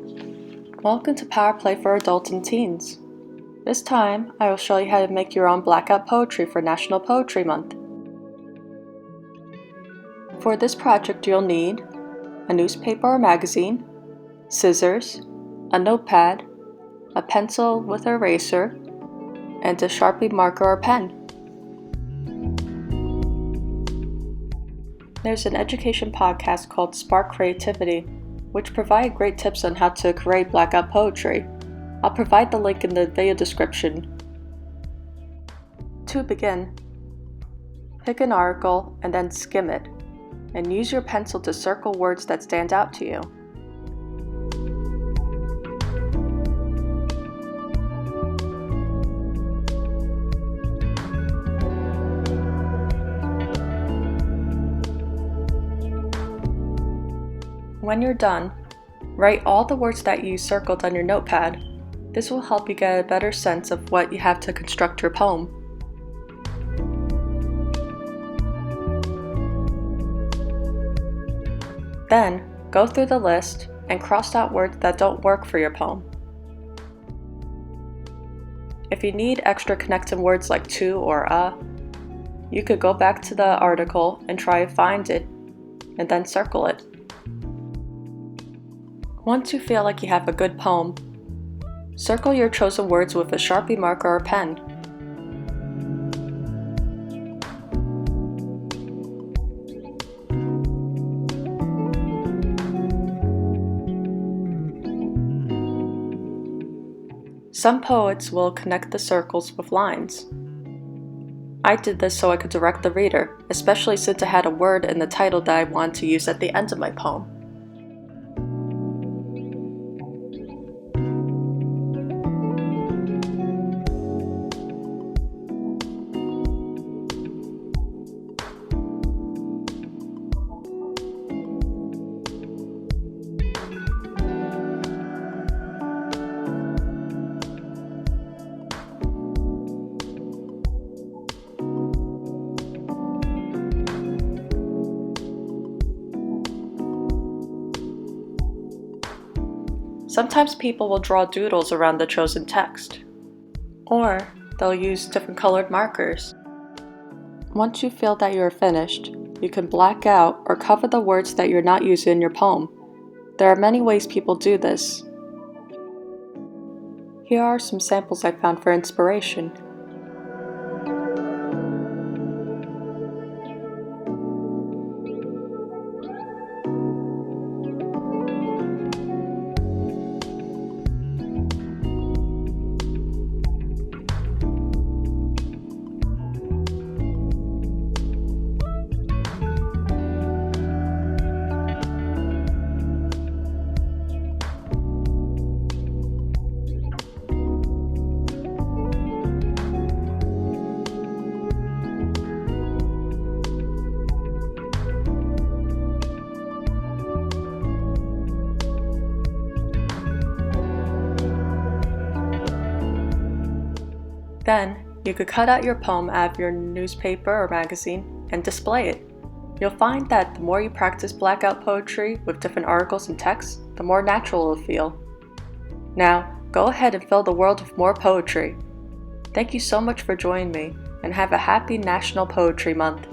Welcome to Power Play for Adults and Teens. This time, I will show you how to make your own blackout poetry for National Poetry Month. For this project, you'll need a newspaper or magazine, scissors, a notepad, a pencil with an eraser, and a Sharpie marker or pen. There's an education podcast called Spark Creativity, which provide great tips on how to create blackout poetry. I'll provide the link in the video description. To begin, pick an article and then skim it, and use your pencil to circle words that stand out to you. When you're done, write all the words that you circled on your notepad. This will help you get a better sense of what you have to construct your poem. Then, go through the list and cross out words that don't work for your poem. If you need extra connecting words like to or you could go back to the article and try to find it, and then circle it. Once you feel like you have a good poem, circle your chosen words with a Sharpie marker or pen. Some poets will connect the circles with lines. I did this so I could direct the reader, especially since I had a word in the title that I wanted to use at the end of my poem. Sometimes people will draw doodles around the chosen text, or they'll use different colored markers. Once you feel that you're finished, you can black out or cover the words that you're not using in your poem. There are many ways people do this. Here are some samples I found for inspiration. Then, you could cut out your poem out of your newspaper or magazine and display it. You'll find that the more you practice blackout poetry with different articles and texts, the more natural it'll feel. Now, go ahead and fill the world with more poetry. Thank you so much for joining me, and have a happy National Poetry Month.